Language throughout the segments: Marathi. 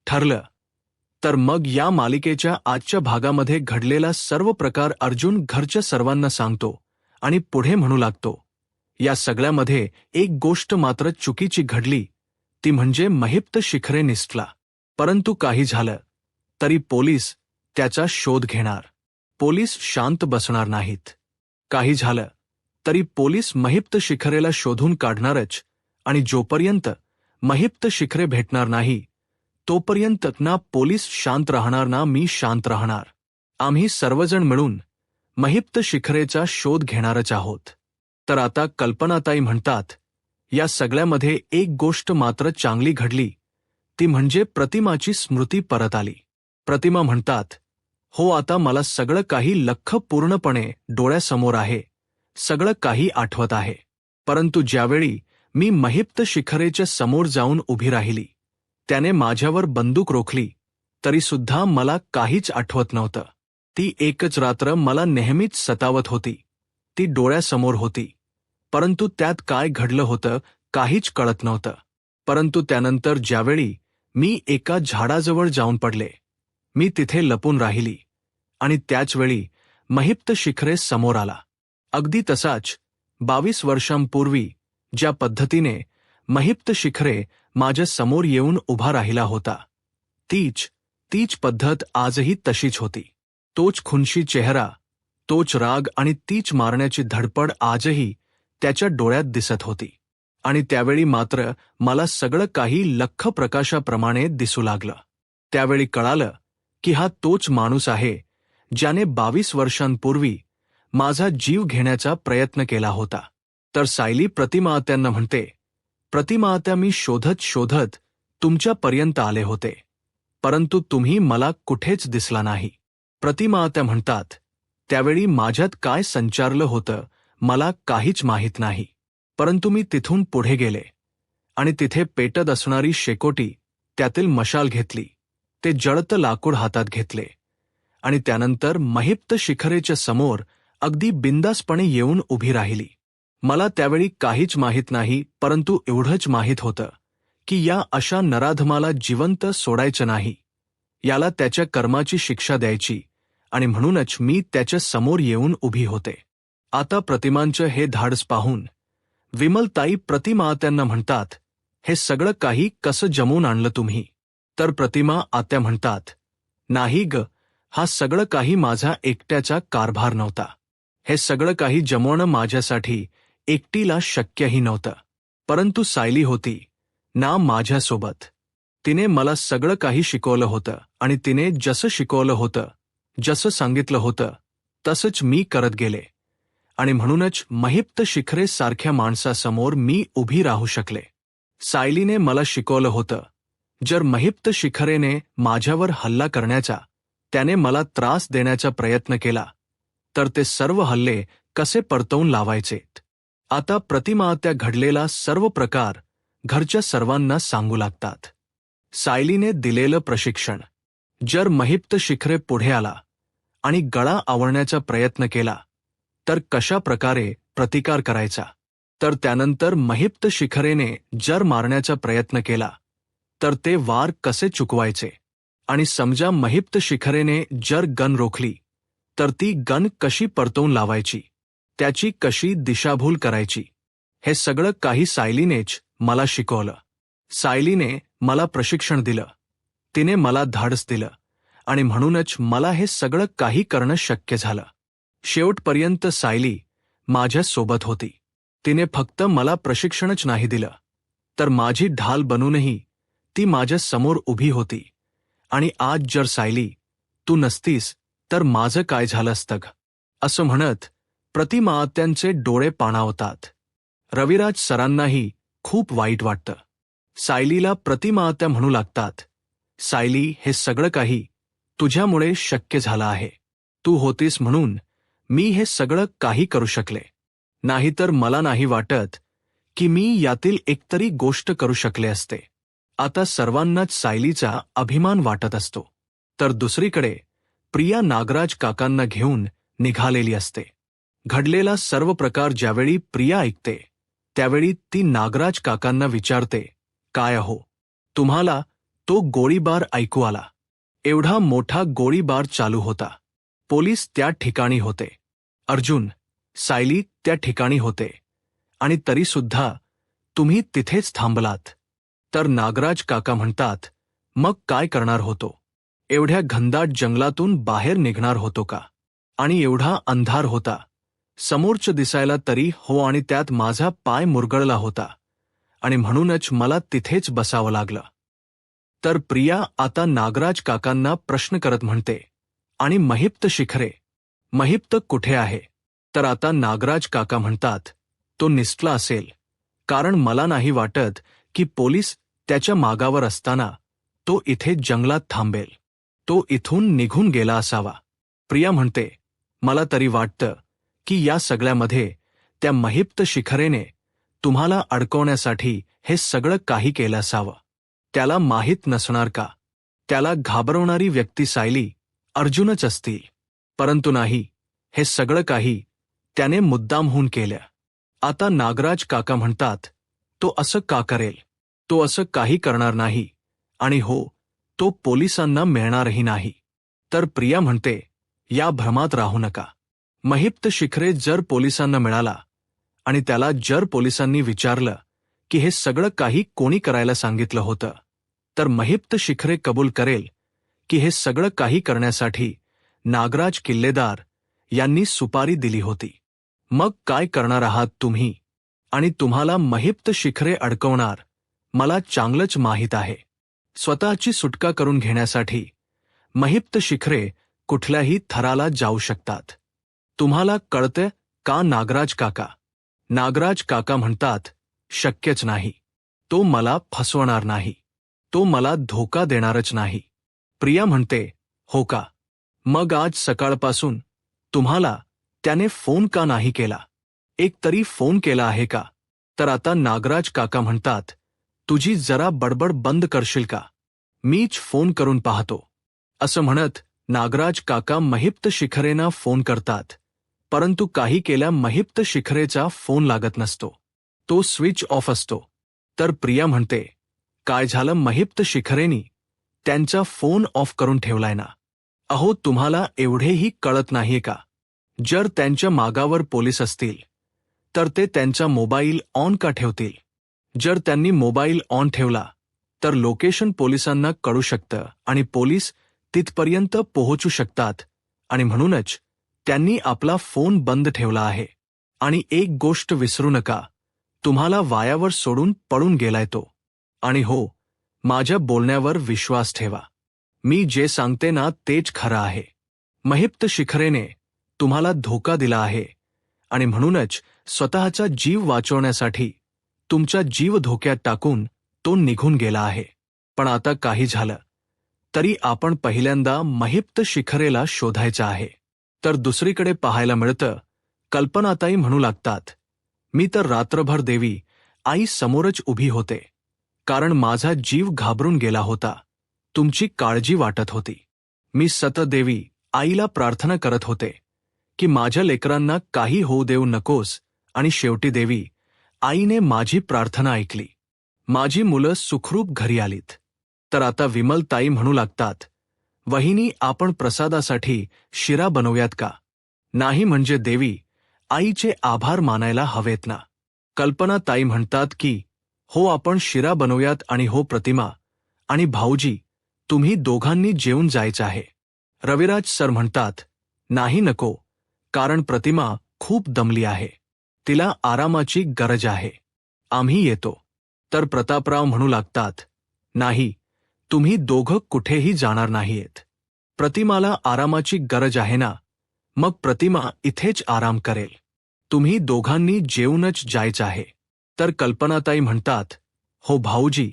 ठरलं. तर मग या मालिकेच्या आजच्या भागामध्ये घडलेला सर्व प्रकार अर्जुन घरच्या सर्वांना सांगतो आणि पुढे म्हणू लागतो, या सगळ्यामध्ये एक गोष्ट मात्र चुकीची घडली, ती म्हणजे महिप्त शिखरे निसटला. परंतु काही झालं तरी पोलीस त्याचा शोध घेणार. पोलीस शांत बसणार नाहीत. काही झालं तरी पोलीस महिप्त शिखरेला शोधून काढणारच, आणि जोपर्यंत महिप्त शिखरे भेटणार नाही तोपर्यंत ना पोलीस शांत राहणार ना मी शांत राहणार. आम्ही सर्वजण मिळून महिप्त शिखरेचा शोध घेणारच आहोत. तर आता कल्पनाताई म्हणतात, या सगळ्यामध्ये एक गोष्ट मात्र चांगली घडली, ती म्हणजे प्रतिमाची स्मृती परत आली. प्रतिमा म्हणतात, हो आता मला सगळं काही लख्ख पूर्णपणे डोळ्यासमोर आहे, सगळं काही आठवत आहे. परंतु ज्यावेळी मी महिप्त शिखरेच्या समोर जाऊन उभी राहिली, त्याने माझ्यावर बंदूक रोखली, तरीसुद्धा मला काहीच आठवत नव्हतं. ती एकच रात्र मला नेहमीच सतावत होती. ती डोळ्यासमोर होती, परंतु त्यात काय घडलं होतं काहीच कळत नव्हतं. परंतु त्यानंतर ज्यावेळी मी एका झाडाजवळ जाऊन पडले, मी तिथे लपून राहिली, आणि त्याचवेळी महिप्त शिखरे समोर आला. अगदी तसाच 22 वर्षांपूर्वी ज्या पद्धतीने महिप्त शिखरे माझ्या समोर येऊन उभा राहिला होता, तीच पद्धत आजही तशीच होती. तोच खुनशी चेहरा, तोच राग आणि तीच मारण्याची धडपड आजही त्याच्या डोळ्यात दिसत होती. आणि त्यावेळी मात्र मला सगळं काही लख्ख प्रकाशाप्रमाणे दिसू लागलं. त्यावेळी कळालं की हा तोच माणूस आहे ज्याने 22 वर्षांपूर्वी माझा जीव घेण्याचा प्रयत्न केला होता. तर सायली प्रतिमा आत्यांना म्हणते, प्रतिमा आत्या, मी शोधत शोधत तुमच्यापर्यंत आले होते, परंतु तुम्ही मला कुठेच दिसला नाही. प्रतिमा आत्या म्हणतात, त्यावेळी माझ्यात काय संचारलं होतं मला काहीच माहीत नाही, परंतु मी तिथून पुढे गेले आणि तिथे पेटत असणारी शेकोटी, त्यातील मशाल घेतली, ते जळतं लाकूड हातात घेतले आणि त्यानंतर महिप्त शिखरेच्या समोर अगदी बिंदासपणे येऊन उभी राहिली. मला त्यावेळी काहीच माहीत नाही, परंतु एवढंच माहीत होतं की या अशा नराधमाला जिवंत सोडायचं नाही, याला त्याच्या कर्माची शिक्षा द्यायची, आणि म्हणूनच मी त्याच्या समोर येऊन उभी होते. आता प्रतिमांचं हे धाडस पाहून विमलताई प्रतिमा आत्यांना म्हणतात, हे सगळं काही कसं जमवून आणलं तुम्ही? तर प्रतिमा आत्या म्हणतात, नाही ग, हा सगळं काही माझा एकट्याचा कारभार नव्हता. हे सगळं काही जमवणं माझ्यासाठी एकटीला शक्यही नव्हतं. परंतु सायली होती ना माझ्यासोबत. तिने मला सगळं काही शिकवलं होतं, आणि तिने जसं शिकवलं होतं, जसं सांगितलं होतं, तसंच मी करत गेले, आणि म्हणूनच महिप्त शिखरे सारख्या माणसासमोर मी उभी राहू शकले. सायलीने मला शिकवलं होतं, जर महिप्त शिखरेने माझ्यावर हल्ला करण्याचा, त्याने मला त्रास देण्याचा प्रयत्न केला, तर ते सर्व हल्ले कसे परतवून लावायचेत. आता प्रतिमा आत्या घडलेला सर्व प्रकार घरच्या सर्वांना सांगू लागतात. सायलीने दिलेलं प्रशिक्षण, जर महिप्त शिखरे पुढे आला आणि गळा आवळण्याचा प्रयत्न केला तर कशा प्रकारे प्रतिकार करायचा. तर त्यानंतर महिप्त शिखरेने जर मारण्याचा प्रयत्न केला तर ते वार कसे चुकवायचे, आणि समजा महिप्त शिखरेने जर गन रोखली तर ती गन कशी परतवून लावायची, त्याची कशी दिशाभूल करायची, हे सगळं काही सायलीनेच मला शिकवलं. सायलीने मला प्रशिक्षण दिलं, तिने मला धाडस दिलं, आणि म्हणूनच मला हे सगळं काही करणं शक्य झालं. शेवटपर्यंत सायली माझ्या सोबत होती. तिने फक्त मला प्रशिक्षणच नाही दिलं, तर माझी ढाल बनूनही ती माझ्या समोर उभी होती. आणि आज जर सायली तू नसतीस तर माझं काय झालं असतं ग? असं म्हणत प्रतिमा आत्यांचे डोळे पाणावतात. रविराज सरांनाही खूप वाईट वाटतं. सायलीला प्रतिमा आत्या म्हणू लागतात, सायली, हे सगळं काही तुझ्यामुळे शक्य झालं आहे. तू होतीस म्हणून मी हे सगळं काही करू शकले, नाहीतर मला नाही वाटत की मी यातील एकतरी गोष्ट करू शकले असते. आता सर्वांनाच सायलीचा अभिमान वाटत असतो, तर दुसरीकडे प्रिया नागराज काकांना घेऊन निघालेली असते. घडलेला सर्व प्रकार ज्यावेळी प्रिया ऐकते त्यावेळी ती नागराज काकांना विचारते, काय हो, तुम्हाला तो गोळीबार ऐकू आला. एवढा मोठा गोळीबार चालू होता. पोलीस त्या ठिकाणी होते. अर्जुन, सायली त्या ठिकाणी होते. आणि तरीसुद्धा तुम्ही तिथेच थांबलात. तर नागराज काका म्हणतात, मग काय करणार होतो? एवढ्या घनदाट जंगलातून बाहेर निघणार होतो का? आणि एवढा अंधार होता. समोरच दिसायला तरी हो, आणि त्यात माझा पाय मुरगळला होता. आणि म्हणूनच मला तिथेच बसावं लागलं. तर प्रिया आता नागराज काकांना प्रश्न करत म्हणते, आणि महिप्त शिखरे, महिप्त कुठे आहे? तर आता नागराज काका म्हणतात, तो निसटला असेल. कारण मला नाही वाटत की पोलीस त्याच्या मागावर असताना तो इथे जंगलात थांबेल. तो इथून निघून गेला असावा. प्रिया म्हणते, मला तरी वाटतं की या सगळ्यामध्ये त्या महिप्त शिखरेने तुम्हाला अडकवण्यासाठी हे सगळं काही केलं असावं. त्याला माहीत नसणार का? त्याला घाबरवणारी व्यक्ती सायली, अर्जुनच असतील. परंतु नाही, हे सगळं काही त्याने मुद्दामहून केलं. आता नागराज काका म्हणतात, तो असं का करेल? तो असं काही करणार नाही. आणि हो, तो पोलिसांना मिळणारही नाही. तर प्रिया म्हणते, या भ्रमात राहू नका. महिप्त शिखरे जर पोलिसांना मिळाला आणि त्याला जर पोलिसांनी विचारलं की हे सगळं काही कोणी करायला सांगितलं होतं, तर महिप्त शिखरे कबूल करेल की हे सगळं काही करण्यासाठी नागराज किल्लेदार यांनी सुपारी दिली होती. मग काय करणार आहात तुम्ही? आणि तुम्हाला महिप्त शिखरे अडकवणार मला चांगलंच माहीत आहे. स्वतःची सुटका करून घेण्यासाठी महिप्त शिखरे कुठल्याही थराला जाऊ शकतात. तुम्हाला कळतं का नागराज काका? नागराज काका म्हणतात, शक्यच नाही. तो मला फसवणार नाही. तो मला धोका देणारच नाही. प्रिया म्हणते, हो का? मग आज सकाळपासून तुम्हाला त्याने फोन का नाही केला? एक तरी फोन केला आहे का? तर आता नागराज काका म्हणतात, तुझी जरा बडबड बंद करशील का? मीच फोन करून पाहतो. असं म्हणत नागराज काका महिप्त शिखरेंना फोन करतात. परंतु काही केल्या महिप्त शिखरेचा फोन लागत नसतो. तो स्विच ऑफ असतो. तर प्रिया म्हणते, काय झालं महिप्त शिखरेनी त्यांचा फोन ऑफ करून ठेवलाय ना? अहो, तुम्हाला एवढेही कळत नाहीये का? जर त्यांच्या मागावर पोलीस असतील तर ते त्यांचा मोबाईल ऑन का ठेवतील? जर त्यांनी मोबाईल ऑन ठेवला तर लोकेशन पोलिसांना कळू शकतं आणि पोलीस तिथपर्यंत पोहोचू शकतात. आणि म्हणूनच त्यांनी आपला फोन बंद ठेवला आहे. आणि एक गोष्ट विसरू नका, तुम्हाला वायावर सोडून पळून गेलाय तो. आणि हो, माझ्या बोलण्यावर विश्वास ठेवा. मी जे सांगते ना तेच खरं आहे. महिप्त शिखरेने तुम्हाला धोका दिला आहे आणि म्हणूनच स्वतःचा जीव वाचवण्यासाठी तुमचा जीव धोक्यात टाकून तो निघून गेला आहे. पण आता काही झालं तरी आपण पहिल्यांदा महिप्त शिखरेला शोधायचं आहे. तर दुसरीकडे पाहायला मिळतं, कल्पनाताई म्हणू लागतात, मी तर रात्रभर देवी आई समोरच उभी होते. कारण माझा जीव घाबरून गेला होता. तुमची काळजी वाटत होती. मी सतत देवी आईला प्रार्थना करत होते की माझ्या लेकरांना काही होऊ देऊ नकोस. आणि शेवटी देवी आईने माझी प्रार्थना ऐकली. माझी मुलं सुखरूप घरी आलीत. तर आता विमलताई म्हणू लागतात, वहिनी आपण प्रसादासाठी शिरा बनवूयात का? नाही म्हणजे देवी आईचे आभार मानायला हवेत ना? कल्पनाताई म्हणतात की हो, आपण शिरा बनवूयात. आणि हो प्रतिमा आणि भाऊजी, तुम्ही दोघांनी जेवून जायचं आहे. रविराज सर म्हणतात, नाही नको, कारण प्रतिमा खूप दमली आहे. तिला आरामाची गरज आहे. आम्ही येतो. तर प्रतापराव म्हणू लागतात, नाही, तुम्ही दोघं कुठेही जाणार नाहीयेत. प्रतिमाला आरामाची गरज आहे ना, मग प्रतिमा इथेच आराम करेल. तुम्ही दोघांनी जेवूनच जायचं आहे. तर कल्पनाताई म्हणतात, हो भाऊजी,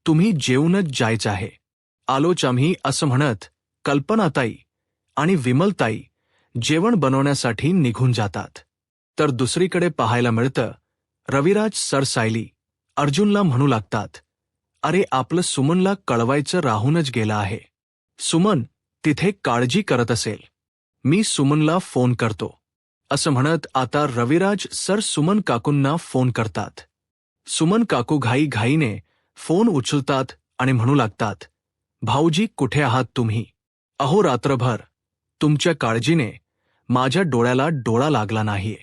तुम्ही जेवूनच जायचं आहे. आलोच आम्ही. असं म्हणत कल्पनाताई आणि विमलताई जेवण बनवण्यासाठी निघून जातात. तर दुसरीकडे पाहायला मिळतं, रविराज सर सायली अर्जुनला म्हणू लागतात, अरे आपलं सुमनला कळवायचं राहूनच गेलं आहे. सुमन तिथे काळजी करत असेल. मी सुमनला फोन करतो. असं म्हणत आता रविराज सर सुमन काकूंना फोन करतात. सुमन काकू घाईघाईने फोन उचलतात आणि म्हणू लागतात, भाऊजी कुठे आहात तुम्ही? अहो रात्रभर तुमच्या काळजीने माझ्या डोळ्याला डोळा लागला नाहीये.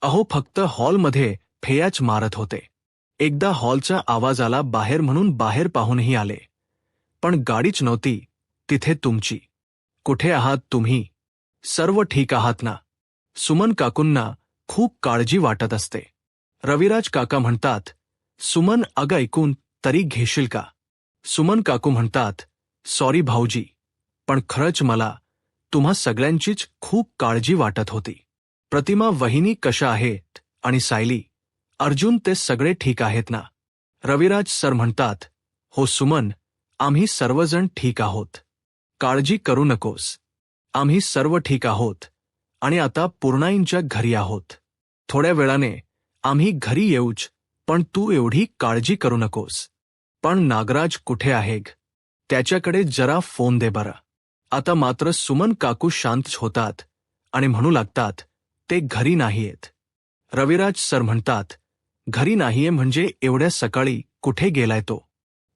अहो फक्त हॉलमध्ये फेयाच मारत होते. एकदा हॉलचा आवाज आला बाहेर म्हणून बाहेर पाहूनही आले. पण गाडीच नव्हती तिथे तुमची. कुठे आहात तुम्ही? सर्व ठीक आहात ना? सुमन काकूंना खूप काळजी वाटत असते. रविराज काका म्हणतात, सुमन अगं ऐकून तरी घेशील का? सुमन काकू म्हणतात, सॉरी भाऊजी, पण खरंच मला तुम्हा सगळ्यांचीच खूप काळजी वाटत होती. प्रतिमा वहिनी कशा आहेत आणि सायली, अर्जुन ते सगळे ठीक आहेत ना? रविराज सर म्हणतात, हो सुमन, आम्ही सर्वजण ठीक आहोत. काळजी करू नकोस. आम्ही सर्व ठीक आहोत आणि आता पूर्णाईंच्या घरी आहोत. थोड्या वेळाने आम्ही घरी येऊच, पण तू एवढी काळजी करू नकोस. पण नागराज कुठे आहे? त्याच्याकडे जरा फोन दे बरं. आता मात्र सुमन काकू शांत होतात आणि म्हणू लागतात, ते घरी नाहीयेत. रविराज सर म्हणतात, घरी नाहीये म्हणजे एवढ्या सकाळी कुठे गेलाय तो?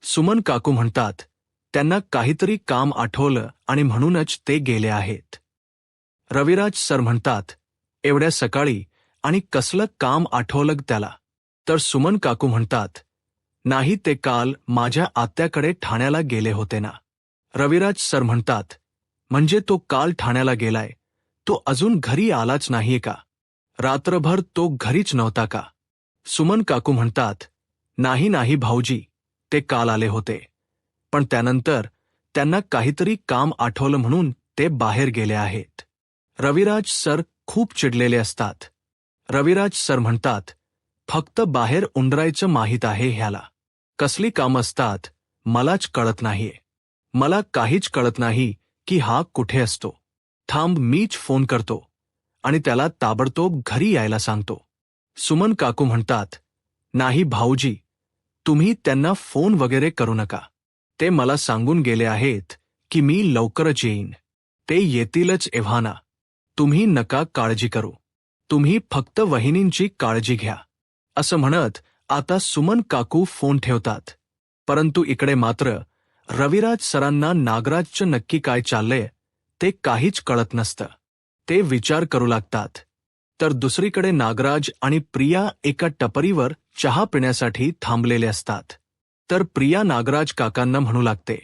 सुमन काकू म्हणतात, त्यांना काहीतरी काम आठवलं आणि म्हणूनच ते गेले आहेत. रविराज सर म्हणतात, एवढ्या सकाळी आणि कसलं काम आठवलं त्याला? तर सुमन काकू म्हणतात, नाही ते काल माझ्या आत्याकडे ठाण्याला गेले होते ना. रविराज सर म्हणतात, म्हणजे तो काल ठाण्याला गेलाय, तो अजून घरी आलाच नाहीये का? रात्रभर तो घरीच नव्हता का? सुमन काकू म्हणतात, नाही नाही भाऊजी, ते काल आले होते, पण त्यानंतर त्यांना काहीतरी काम आठवलं म्हणून ते बाहेर गेले आहेत. रविराज सर खूप चिडलेले असतात. रविराज सर म्हणतात, फक्त बाहेर उंडरायचं माहीत आहे ह्याला. कसली कामं असतात मलाच कळत नाहीये. मला काहीच कळत नाही की हा कुठे असतो. थांब, मीच फोन करतो आणि त्याला ताबडतोब घरी यायला सांगतो. सुमन काकू म्हणतात, नाही भाऊजी, तुम्ही त्यांना फोन वगैरे करू नका. ते मला सांगून गेले आहेत की मी लवकरच येईन. ते येतीलच एव्हाना. तुम्ही नका काळजी करू. तुम्ही फक्त वहिनींची काळजी घ्या. असं म्हणत आता सुमन काकू फोन ठेवतात. परंतु इकडे मात्र रविराज सरांना नागराजचं नक्की काय चाललंय ते काहीच कळत नसतं. ते विचार करू लागतात. तर दुसरीकडे नागराज आणि प्रिया एका टपरीवर चहा पिण्यासाठी थांबलेले असतात. तर प्रिया नागराज काकांना म्हणू लागते,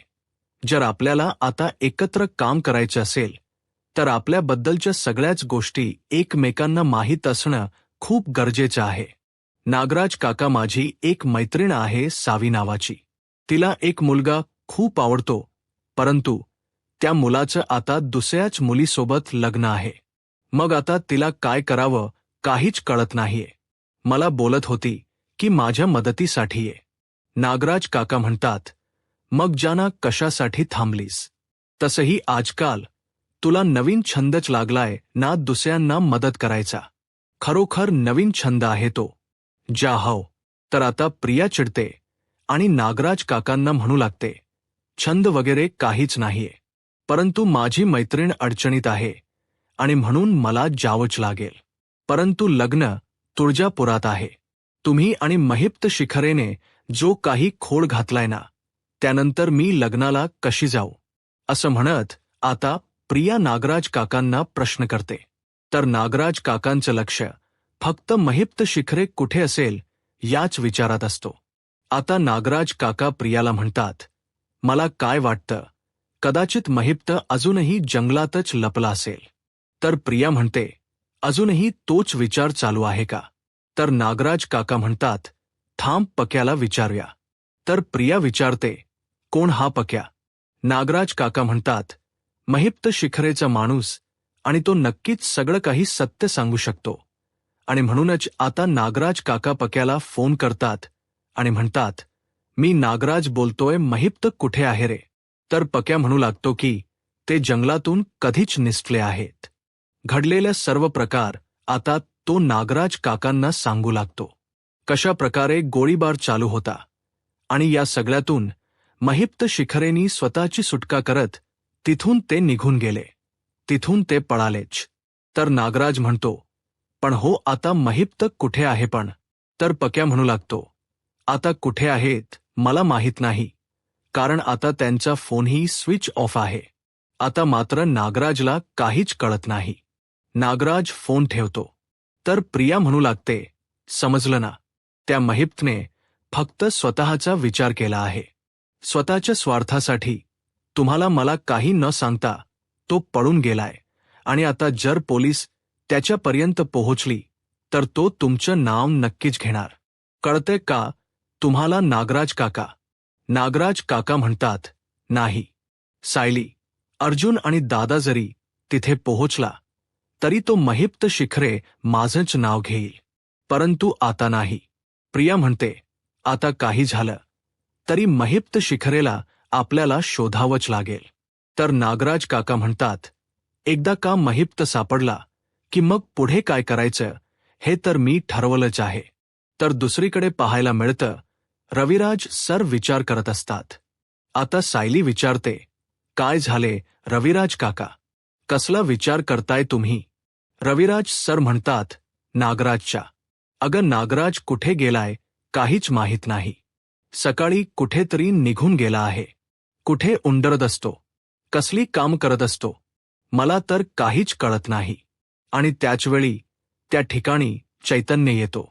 जर आपल्याला आता एकत्र काम करायचं असेल तर आपल्याबद्दलच्या सगळ्याच गोष्टी एकमेकांना माहीत असणं खूप गरजेचं आहे. नागराज काका, माझी एक मैत्रीण आहे सावी नावाची. तिला एक मुलगा खूप आवडतो, परंतु त्या मुलाचं आता दुसऱ्याच मुलीसोबत लग्न आहे. मग आता तिला काय करावं काहीच कळत नाहीये. मला बोलत होती की माझ्या मदतीसाठी ये. नागराज काका म्हणतात, मग जाना कशासाठी थांबलीस? तसंही आजकाल तुला नवीन छंदच लागलाय ना दुसऱ्यांना मदत करायचा. खरोखर नवीन छंद आहे तो. जा हो. तर आता प्रिया चिडते आणि नागराज काकांना म्हणू लागते, छंद वगैरे काहीच नाहीये, परंतु माझी मैत्रीण अडचणीत आहे आणि म्हणून मला जावंच लागेल. परंतु लग्न तुळजापुरात आहे. तुम्ही आणि महिप्त शिखरेने जो काही खोड घातलाय ना, त्यानंतर मी लग्नाला कशी जाऊ? असं म्हणत आता प्रिया नागराज काकांना प्रश्न करते. तर नागराज काकांचं लक्ष फक्त महिप्त शिखरे कुठे असेल याच विचारात असतो. आता नागराज काका प्रियाला म्हणतात, मला काय वाटतं, कदाचित महिप्त अजूनही जंगलातच लपला असेल. तर प्रिया म्हणते, अजूनही तोच विचार चालू आहे का? तर नागराज काका म्हणतात, थांब, पक्याला विचारूया. तर प्रिया विचारते, कोण हा पक्या? नागराज काका म्हणतात, महिप्त शिखरेचा माणूस, आणि तो नक्कीच सगळं काही सत्य सांगू शकतो. आणि म्हणूनच आता नागराज काका पक्याला फोन करतात आणि म्हणतात, मी नागराज बोलतोय, महिप्त कुठे आहे रे? तर पक्या म्हणू लागतो की ते जंगलातून कधीच निसटले आहेत. घडलेल्या सर्व प्रकार आता तो नागराज काकांना सांगू लागतो. कशा प्रकारे गोळीबार चालू होता आणि या सगळ्यातून महिप्त शिखरेनी स्वतःची सुटका करत तिथून ते निघून गेले. तिथून ते पळालेच. तर नागराज म्हणतो, पण हो, आता महिप्त कुठे आहे पण? तर पक्या म्हणू लागतो, आता कुठे आहेत मला माहीत नाही, कारण आता त्यांचा फोनही स्विच ऑफ आहे. आता मात्र नागराजला काहीच कळत नाही. नागराज फोन ठेवतो. तर प्रिया म्हणू लागते, समजलं ना, त्या महिप्तने फक्त स्वतःचा विचार केला आहे. स्वतःच्या स्वार्थासाठी तुम्हाला मला काही न सांगता तो पळून गेलाय आणि आता जर पोलीस त्याच्यापर्यंत पोहोचली तर तो तुमचं नाव नक्कीच घेणार. कळते का तुम्हाला नागराज काका? नागराज काका म्हणतात, नाही सायली, अर्जुन आणि दादा जरी तिथे पोहोचला तरी तो महिप्त शिखरे माझंच नाव घेईल, परंतु आता नाही. प्रिया म्हणते, आता काही झालं तरी महिप्त शिखरेला आपल्याला शोधावंच लागेल. तर नागराज काका म्हणतात, एकदा का महिप्त सापडला की मग पुढे काय करायचं हे तर मी ठरवलंच आहे. तर दुसरीकडे पाहायला मिळतं, रविराज सर विचार करत असतात. आता सायली विचारते, काय झाले रविराज काका? कसला विचार करताय तुम्ही? रविराज सर म्हणतात, नागराजच्या. अगं नागराज कुठे गेलाय काहीच माहीत नाही. सकाळी कुठेतरी निघून गेला आहे. कुठे उंडरत असतो, कसली काम करत असतो, मला तर काहीच कळत नाही. आणि त्याचवेळी त्या ठिकाणी चैतन्य येतो.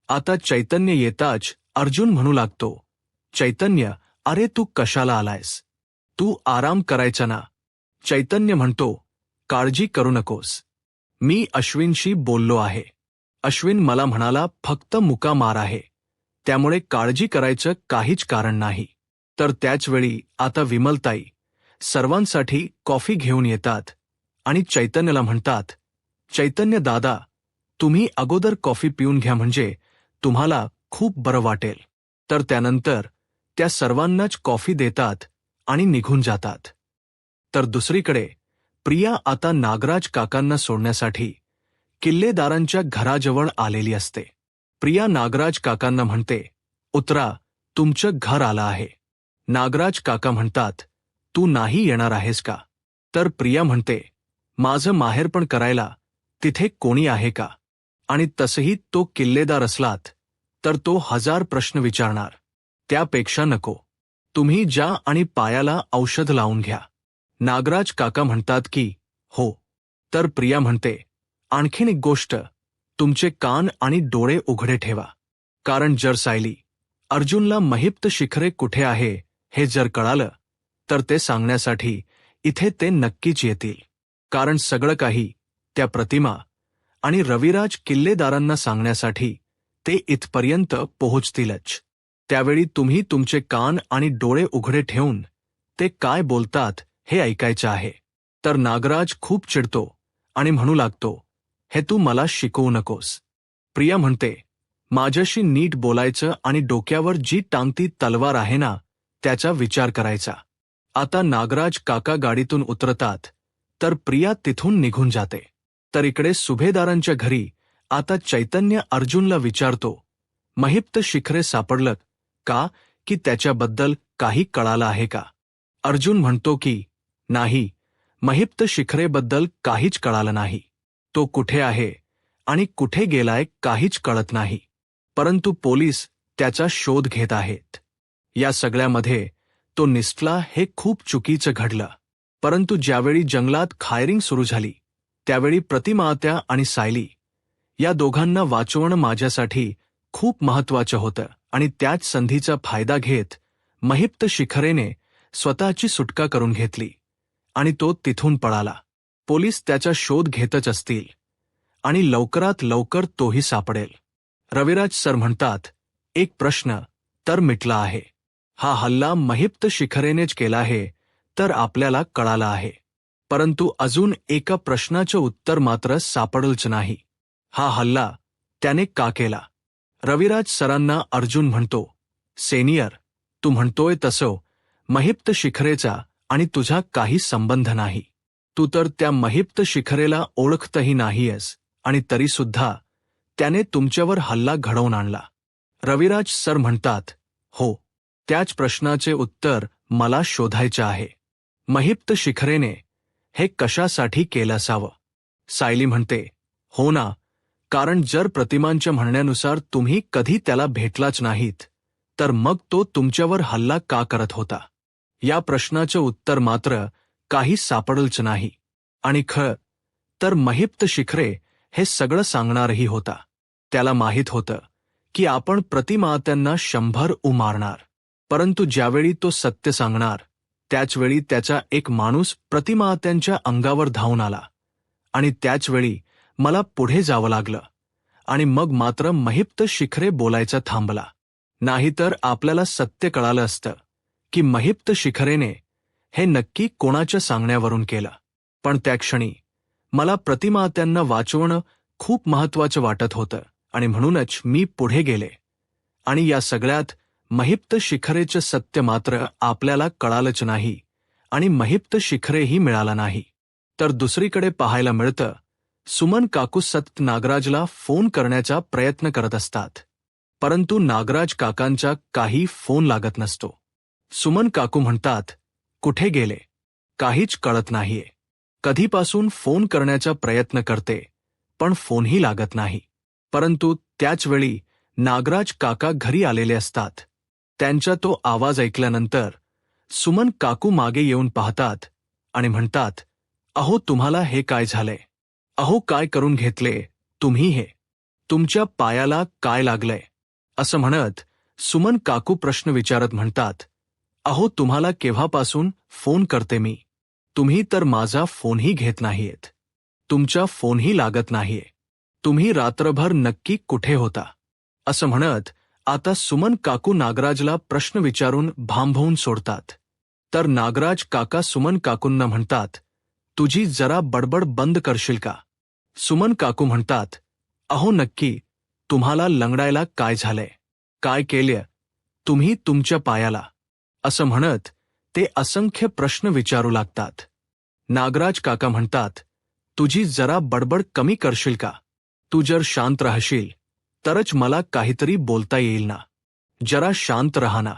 आता चैतन्य येताच अर्जुन म्हणू लागतो, चैतन्य, अरे तू कशाला आलायस? तू आराम करायचा ना. चैतन्य म्हणतो, काळजी करू नकोस, मी अश्विनशी बोललो आहे. अश्विन मला म्हणाला फक्त मुका मार आहे, त्यामुळे काळजी करायचं काहीच कारण नाही. तर त्याचवेळी आता विमलताई सर्वांसाठी कॉफी घेऊन येतात आणि चैतन्यला म्हणतात, चैतन्य दादा, तुम्ही अगोदर कॉफी पिऊन घ्या म्हणजे तुम्हाला खूप बरं वाटेल. तर त्यानंतर त्या सर्वांनाच कॉफी देतात आणि निघून जातात. तर दुसरीकडे प्रिया आता नागराज काकांना सोडण्यासाठी किल्लेदारांच्या घराजवळ आलेली असते. प्रिया नागराज काकांना म्हणते, उतरा, तुमचं घर आलं आहे. नागराज काका म्हणतात, तू नाही येणार आहेस का? तर प्रिया म्हणते, माझं माहेरपण करायला तिथे कोणी आहे का? आणि तसंही तो किल्लेदार असलात तर तो 1000 प्रश्न विचारणार. त्यापेक्षा नको, तुम्ही जा आणि पायाला औषध लावून घ्या. नागराज काका म्हणतात की हो. तर प्रिया म्हणते, आणखीन एक गोष्ट, तुमचे कान आणि डोळे उघडे ठेवा, कारण जर सायली, अर्जुनला महिप्त शिखरे कुठे आहे हे जर कळालं तर ते सांगण्यासाठी इथे ते नक्कीच येतील. कारण सगळं काही त्या प्रतिमा आणि रविराज किल्लेदारांना सांगण्यासाठी ते इथपर्यंत पोहोचतीलच. त्यावेळी तुम्ही तुमचे कान आणि डोळे उघडे ठेवून ते काय बोलतात हे ऐकायचं आहे. तर नागराज खूप चिडतो आणि म्हणू लागतो, हे तू मला शिकवू नकोस. प्रिया म्हणते, माझ्याशी नीट बोलायचं आणि डोक्यावर जी टांगती तलवार आहे ना त्याचा विचार करायचा. आता नागराज काका गाडीतून उतरतात तर प्रिया तिथून निघून जाते. तर इकडे सुभेदारांच्या घरी आता चैतन्य अर्जुनला विचारतो, महिप्त शिखरे सापडलं का, की त्याच्याबद्दल काही कळालं आहे का? अर्जुन म्हणतो की नाही, महिप्त शिखरेबद्दल काहीच कळालं नाही. तो कुठे आहे आणि कुठे गेलाय काहीच कळत नाही, परंतु पोलीस त्याचा शोध घेत आहेत. या सगळ्यामध्ये तो निसटला हे खूप चुकीचं घडलं. परंतु ज्यावेळी जंगलात फायरिंग सुरू झाली त्यावेळी प्रतिमात्या आणि सायली या दोघांना वाचवणं माझ्यासाठी खूप महत्त्वाचं होतं आणि त्याच संधीचा फायदा घेत महिप्त शिखरेने स्वतःची सुटका करून घेतली आणि तो तिथून पळाला. पोलीस त्याचा शोध घेतच असतील आणि लवकरात लवकर तोही सापडेल. रविराज सर म्हणतात, एक प्रश्न तर मिटला आहे. हा हल्ला महिप्त शिखरेनेच केला आहे तर आपल्याला कळालं आहे, परंतु अजून एका प्रश्नाचं उत्तर मात्र सापडलंच नाही. हा हल्ला त्याने का केला? रविराज सरांना अर्जुन म्हणतो, सेनियर, तू म्हणतोय तसं महिप्त शिखरेचा आणि तुझा काही संबंध नाही. तू तर त्या महिप्त शिखरेला ओळखतही नाहीयस आणि तरीसुद्धा त्याने तुमच्यावर हल्ला घडवून आणला. रविराज सर म्हणतात, हो, त्याच प्रश्नाचे उत्तर मला शोधायचे आहे. महिप्त शिखरेने हे कशासाठी केलं असावं? सायली म्हणते, हो ना, कारण जर प्रतिमांच्या म्हणण्यानुसार तुम्ही कधी त्याला भेटलाच नाहीत तर मग तो तुमच्यावर हल्ला का करत होता? या प्रश्नाचं उत्तर मात्र काही सापडलंच नाही. आणि खरं तर महिप्त शिखरे हे सगळं सांगणारही होता. त्याला माहीत होतं की आपण प्रतिमात्यांना 100 मारणार, परंतु ज्यावेळी तो सत्य सांगणार त्याचवेळी त्याचा एक माणूस प्रतिमात्यांच्या अंगावर धावून आला. आणि त्याचवेळी मला पुढे जावं लागलं. आणि मग मात्र महिप्त शिखरे बोलायचा थांबला. नाहीतर आपल्याला सत्य कळालं असतं की महिप्त शिखरेने हे नक्की कोणाच्या सांगण्यावरून केलं. पण त्या क्षणी मला प्रतिमात्यांना वाचवणं खूप महत्त्वाचं वाटत होतं आणि म्हणूनच मी पुढे गेले. आणि या सगळ्यात महिप्त शिखरेचं सत्य मात्र आपल्याला कळालंच नाही आणि महिप्त शिखरेही मिळाला नाही. तर दुसरीकडे पाहायला मिळतं, सुमन काकू सतत नागराजला फोन करण्याचा प्रयत्न करत असतात, परंतु नागराज काकांचा काही फोन लागत नसतो. सुमन काकू म्हणतात, कुठे गेले, काहीच कळत नाहीये. कधीपासून फोन करण्याचा प्रयत्न करते पण फोनही लागत नाही. परंतु त्याचवेळी नागराज काका घरी आलेले असतात. त्यांचा तो आवाज ऐकल्यानंतर सुमन काकू मागे येऊन पाहतात आणि म्हणतात, अहो तुम्हाला हे काय झालंय, अहो काय करून घेतले तुम्ही हे, तुमच्या पायाला काय लागलंय. असं म्हणत सुमन काकू प्रश्न विचारत म्हणतात, अहो तुम्हाला केव्हापासून फोन करते मी, तुम्ही तर माझा फोनही घेत नाहीयेत, तुमचा फोनही लागत नाहीये, तुम्ही रात्रभर नक्की कुठे होता. असं म्हणत आता सुमन काकू नागराजला प्रश्न विचारून भांबवून सोडतात. तर नागराज काका सुमन काकूंना म्हणतात, तुझी जरा बडबड बंद करशील का. सुमन काकू म्हणतात, अहो नक्की तुम्हाला लंगडायला काय झालंय, काय केलं तुम्ही तुमच्या पायाला. असं म्हणत ते असंख्य प्रश्न विचारू लागतात. नागराज काका म्हणतात, तुझी जरा बडबड कमी करशील का, तू जर शांत राहशील तरच मला काहीतरी बोलता येईल ना, जरा शांत रहा ना.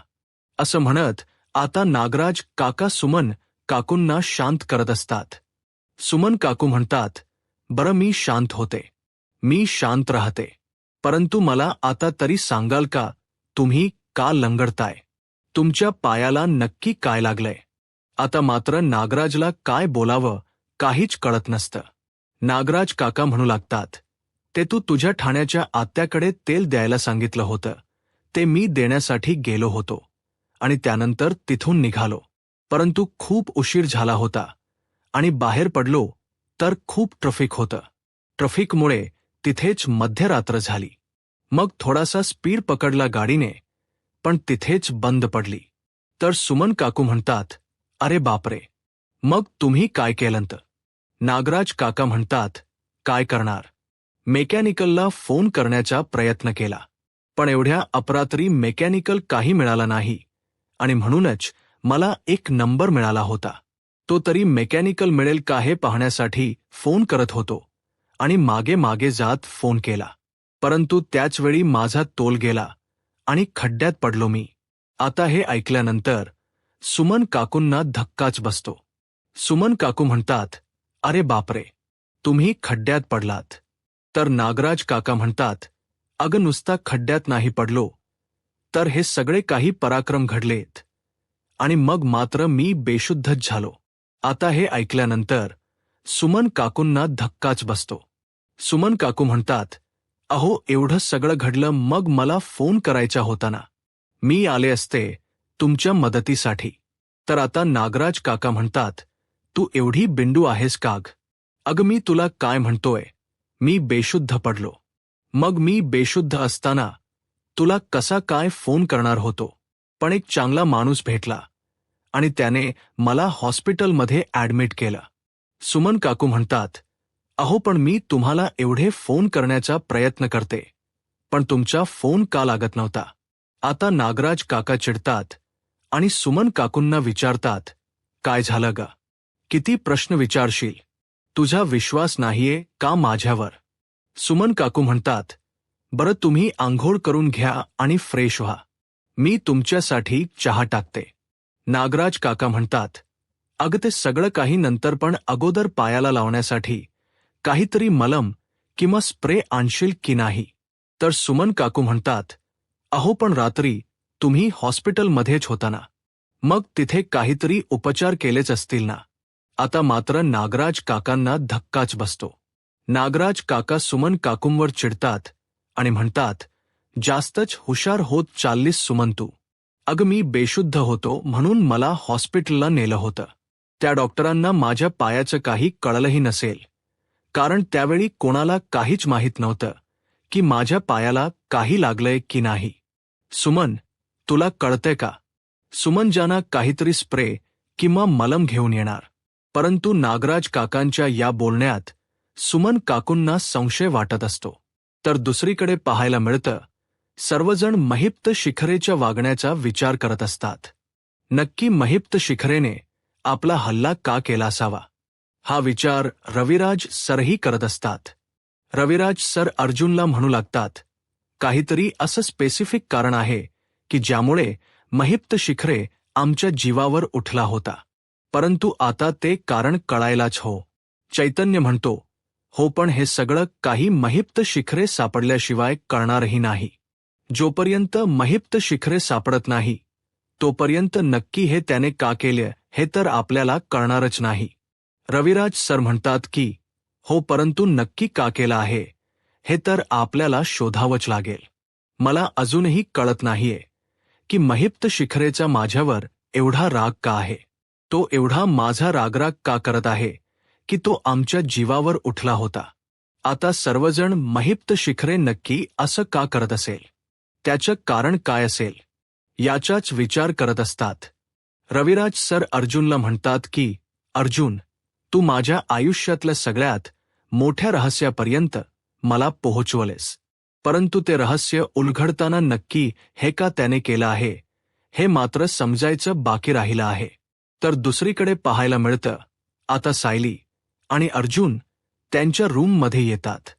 असं म्हणत आता नागराज काका सुमन काकूंना शांत करत असतात. सुमन काकू म्हणतात, बरं मी शांत होते, मी शांत राहते, परंतु मला आता तरी सांगाल का तुम्ही का लंगडताय, तुमच्या पायाला नक्की काय लागलंय. आता मात्र नागराजला काय बोलावं काहीच कळत नसतं. नागराज काका म्हणू लागतात, ते तू तुझ्या ठाण्याच्या आत्याकडे तेल द्यायला सांगितलं होतं, ते मी देण्यासाठी गेलो होतो आणि त्यानंतर तिथून निघालो, परंतु खूप उशीर झाला होता आणि बाहेर पडलो तर खूप ट्रॅफिक होतं. ट्रॅफिकमुळे तिथेच मध्यरात्र झाली. मग थोडासा स्पीड पकडला गाडीने, पण तिथेच बंद पडली. तर सुमन काकू म्हणतात, अरे बापरे, मग तुम्ही काय केलंत. नागराज काका म्हणतात, काय करणार, मेकॅनिकलला फोन करण्याचा प्रयत्न केला, पण एवढ्या अपरात्री मेकॅनिकल काही मिळाला नाही आणि म्हणूनच मला एक नंबर मिळाला होता. तो तरी मेकॅनिकल मिळेल का हे पाहण्यासाठी फोन करत होतो आणि मागे मागे जात फोन केला, परंतु त्याचवेळी माझा तोल गेला आणि खड्ड्यात पडलो मी. आता हे ऐकल्यानंतर सुमन काकूंना धक्काच बसतो. सुमन काकू म्हणतात, अरे बापरे, तुम्ही खड्ड्यात पडलात. तर नागराज काका म्हणतात, अगं नुसता खड्ड्यात नाही पडलो, तर हे सगळे काही पराक्रम घडलेत आणि मग मात्र मी बेशुद्धच झालो. आता हे ऐकल्यानंतर सुमन काकूंना धक्काच बसतो. सुमन काकू म्हणतात, अहो एवढं सगळं घडलं मग मला फोन करायचा होता ना, मी आले असते तुमच्या मदतीसाठी. तर आता नागराज काका म्हणतात, तू एवढी बिंडू आहेस काग, अगं मी तुला काय म्हणतोय, मी बेशुद्ध पडलो, मग मी बेशुद्ध असताना तुला कसा काय फोन करणार होतो. पण एक चांगला माणूस भेटला आणि त्याने मला हॉस्पिटलमध्ये ॲडमिट केलं. सुमन काकू म्हणतात, अहो पण मी तुम्हाला एवढे फोन करण्याचा प्रयत्न करते, पण तुमचा फोन का लागत नव्हता. आता नागराज काका चिडतात आणि सुमन काकूंना विचारतात, काय झालं ग, किती प्रश्न विचारशील, तुझा विश्वास नाहीये का माझ्यावर. सुमन काकू म्हणतात, बरं तुम्ही आंघोळ करून घ्या आणि फ्रेश व्हा, मी तुमच्यासाठी चहा टाकते. नागराज काका म्हणतात, अगं ते सगळं काही नंतर, पण अगोदर पायाला लावण्यासाठी काहीतरी मलम किंवा स्प्रे आणशील की नाही. तर सुमन काकू म्हणतात, अहो पण रात्री तुम्ही हॉस्पिटलमध्येच होता ना, मग तिथे काहीतरी उपचार केलेच असतील ना. आता मात्र नागराज काकांना धक्काच बसतो. नागराज काका सुमन काकूंवर चिडतात आणि म्हणतात, जास्तच हुशार होत चाललीस सुमन तू. अगं मी बेशुद्ध होतो म्हणून मला हॉस्पिटलला नेलं होतं. त्या डॉक्टरांना माझ्या पायाचं काही कळलंही नसेल, कारण त्यावेळी कोणाला काहीच माहीत नव्हतं की माझ्या पायाला काही लागलंय की नाही. सुमन, तुला कळतंय का? सुमन जाना काहीतरी स्प्रे किंवा मलम घेऊन येणार. परंतु नागराज काकांच्या या बोलण्यात सुमन काकूंना संशय वाटत असतो. तर दुसरीकडे पाहायला मिळतं, सर्वजण महिप्त शिखरेच्या वागण्याचा विचार करत असतात. नक्की महिप्त शिखरेने आपला हल्ला का केला असावा, हा विचार रविराज सरही करत असतात. रविराज सर अर्जुनला म्हणू लागतात, काहीतरी असं स्पेसिफिक कारण आहे की ज्यामुळे महिप्त शिखरे आमच्या जीवावर उठला होता. परंतु आता ते कारण कळायलाच हो. चैतन्य म्हणतो, हो, पण हे सगळं काही महिप्त शिखरे सापडल्याशिवाय कळणारही नाही. जोपर्यंत महिप्त शिखरे सापडत नाही तोपर्यंत नक्की हे त्याने का केले हे तर आपल्याला कळणारच नाही. रविराज सर म्हणतात की हो, परंतु नक्की का केलं आहे हे तर आपल्याला शोधावंच लागेल. मला अजूनही कळत नाहीये की महिप्त शिखरेचा माझ्यावर एवढा राग का आहे. तो एवढा माझा रागराग का करत आहे की तो आमच्या जीवावर उठला होता. आता सर्वजण महिप्त शिखरे नक्की असं का करत असेल, त्याचं कारण काय असेल, याचाच विचार करत असतात. रविराज सर अर्जुनला म्हणतात की अर्जुन, तू माझ्या आयुष्यातल्या सगळ्यात मोठ्या रहस्यापर्यंत मला पोहोचवलेस, परंतु ते रहस्य उलगडताना नक्की हे का त्याने केलं आहे हे मात्र समजायचं बाकी राहिलं आहे. तर दुसरीकडे पाहायला मिळतं, आता सायली आणि अर्जुन त्यांच्या रूममध्ये येतात.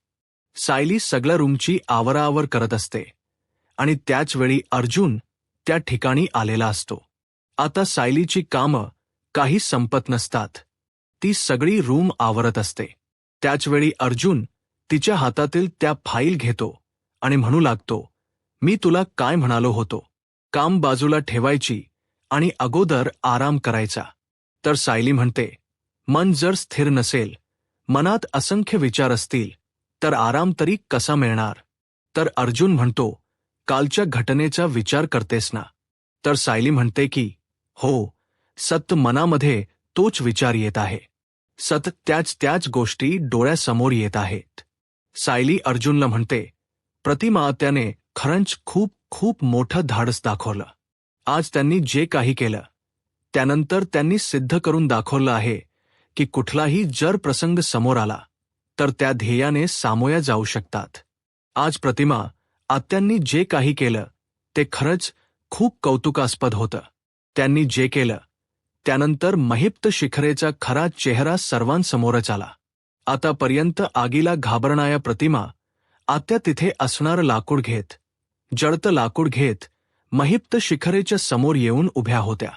सायली सगळ्या रूमची आवराआवर करत असते आणि त्याचवेळी अर्जुन त्या ठिकाणी आलेला असतो. आता सायलीची कामं काही संपत नसतात. ती सगळी रूम आवरत असते. त्याचवेळी अर्जुन तिच्या हातातील त्या फाईल घेतो आणि म्हणू लागतो, मी तुला काय म्हणालो होतो, काम बाजूला ठेवायची आणि अगोदर आराम करायचा. तर सायली म्हणते, मन जर स्थिर नसेल, मनात असंख्य विचार असतील, तर आराम तरी कसा मिळणार. तर अर्जुन म्हणतो, कालच्या घटनेचा विचार करतेस ना. तर सायली म्हणते की हो, सत मनामध्ये तोच विचार येत आहे. सत त्याच गोष्टी डोळ्यासमोर येत आहेत. सायली अर्जुनला म्हणते, प्रतिमा, त्याने खरंच खूप खूप मोठं धाडस दाखवलं. आज त्यांनी जे काही केलं त्यानंतर त्यांनी सिद्ध करून दाखवलं आहे की कुठलाही जर प्रसंग समोर आला तर त्या ध्येयाने सामोया जाऊ शकतात. आज प्रतिमा, आत्यांनी जे काही केलं ते खरंच खूप कौतुकास्पद होतं. त्यांनी जे केलं त्यानंतर महिप्त शिखरेचा खरा चेहरा सर्वांसमोरच आला. आतापर्यंत आगीला घाबरणाऱ्या प्रतिमा आत्या तिथे असणारं लाकूड घेत, जळतं लाकूड घेत महिप्त शिखरेच्या समोर येऊन उभ्या होत्या.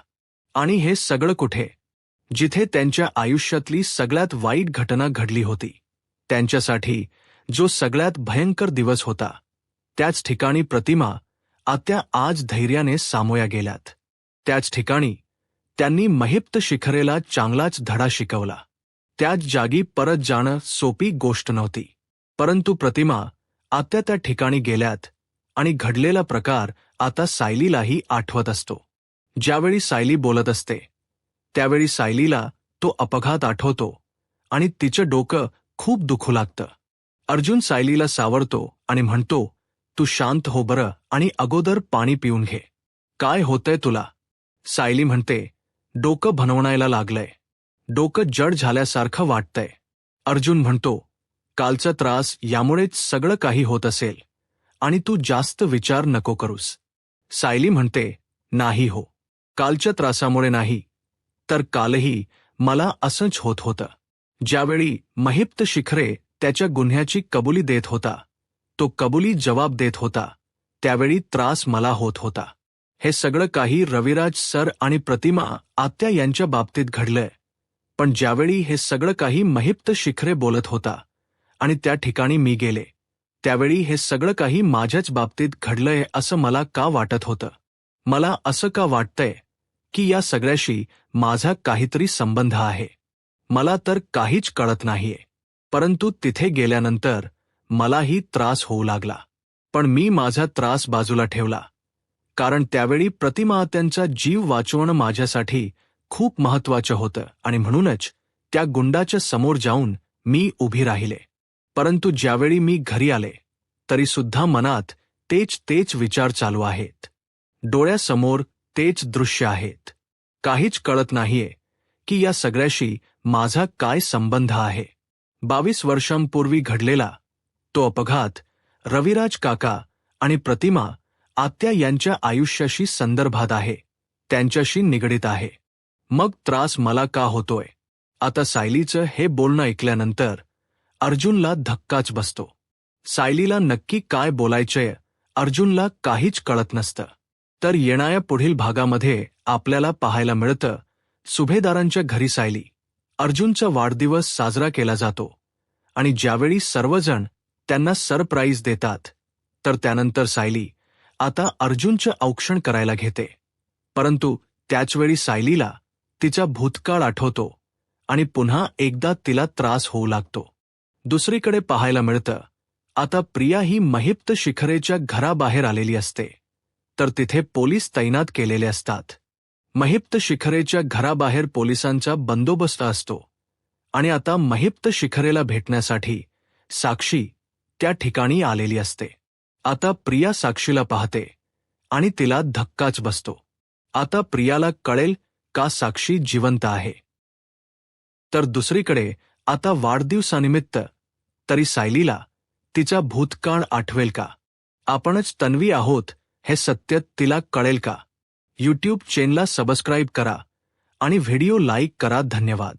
आणि हे सगळं कुठे? जिथे त्यांच्या आयुष्यातली सगळ्यात वाईट घटना घडली होती, त्यांच्यासाठी जो सगळ्यात भयंकर दिवस होता, त्याच ठिकाणी प्रतिमा आत्या आज धैर्याने सामोया गेल्यात. त्याच ठिकाणी त्यांनी महिप्त शिखरेला चांगलाच धडा शिकवला. त्याच जागी परत जाणं सोपी गोष्ट नव्हती. परंतु प्रतिमा आत्या त्या ठिकाणी गेल्यात आणि घडलेला प्रकार आता सायलीलाही आठवत असतो. ज्यावेळी सायली बोलत असते त्यावेळी सायलीला तो अपघात आठवतो आणि तिचं डोकं खूप दुखू लागतं. अर्जुन सायलीला सावरतो आणि म्हणतो, तू शांत हो बरं आणि अगोदर पाणी पिऊन घे. काय होतंय तुला? सायली म्हणते, डोकं भणवणायला लागलंय, डोकं जड झाल्यासारखं वाटतंय. अर्जुन म्हणतो, कालचा त्रास यामुळेच सगळं काही होत असेल आणि तू जास्त विचार नको करूस. सायली म्हणते, नाही हो, कालच्या त्रासामुळे नाही, तर कालही मला असंच होत होतं. ज्यावेळी महिप्त शिखरे त्याच्या गुन्ह्याची कबुली देत होता, तो कबुली जबाब देत होता, त्यावेळी त्रास मला होत होता. हे सगळं काही रविराज सर आणि प्रतिमा आत्या यांच्या बाबतीत घडलंय. पण ज्यावेळी हे सगळं काही महिप्त शिखरे बोलत होता आणि त्या ठिकाणी मी गेले, त्यावेळी हे सगळं काही माझ्याच बाबतीत घडलंय असं मला का वाटत होतं. मला असं का वाटतंय की या सगळ्याशी माझा काहीतरी संबंध आहे. मला तर काहीच कळत नाहीये. परंतु तिथे गेल्यानंतर मलाही त्रास होऊ लागला. पण मी माझा त्रास बाजूला ठेवला, कारण त्यावेळी प्रतिमा त्यांचा जीव वाचवणं माझ्यासाठी खूप महत्त्वाचं होतं आणि म्हणूनच त्या गुंडाच्या समोर जाऊन मी उभी राहिले. परंतु ज्यावेळी मी घरी आले तरी सुद्धा मनात तेच विचार चालू आहेत. डोळ्यासमोर तेच दृश्य आहेत. काहीच कळत नाहीये की या सगळ्याशी माझा काय संबंध आहे. 22 वर्षांपूर्वी घडलेला तो अपघात रविराज काका आणि प्रतिमा आत्या यांच्या आयुष्याशी संदर्भात आहे, त्यांच्याशी निगडीत आहे. मग त्रास मला का होतोय? आता सायलीचं हे बोलणं ऐकल्यानंतर अर्जुनला धक्काच बसतो. सायलीला नक्की काय बोलायचंय अर्जुनला काहीच कळत नसतं. तर येणाऱ्या पुढील भागामध्ये आपल्याला पाहायला मिळतं सुभेदारांच्या घरी सायली अर्जुनचा वाढदिवस साजरा केला जातो आणि ज्यावेळी सर्वजण त्यांना सरप्राईज देतात तर त्यानंतर सायली आता अर्जुनचं औक्षण करायला घेते. परंतु त्याचवेळी सायलीला तिचा भूतकाळ आठवतो आणि पुन्हा एकदा तिला त्रास होऊ लागतो. दुसरीकडे पाहायला मिळतं आता प्रिया ही महिप्त शिखरेच्या घराबाहेर आलेली असते. तर तिथे पोलीस तैनात केलेले असतात. महिप्त शिखरेच्या घराबाहेर पोलिसांचा बंदोबस्त असतो आणि आता महिप्त शिखरेला भेटण्यासाठी साक्षी त्या ठिकाणी आलेली असते. आता प्रिया साक्षीला पाहते आणि तिला धक्काच बसतो. आता प्रियाला कळेल का साक्षी जिवंत आहे. तर दुसरीकडे आता वाढदिवसानिमित्त तरी सायलीला तिचा भूतकाळ आठवेल का? आपणच तन्वी आहोत हे सत्य तिला कळेल का? यूट्यूब चॅनलला सबस्क्राईब करा आणि व्हिडिओ लाईक करा. धन्यवाद.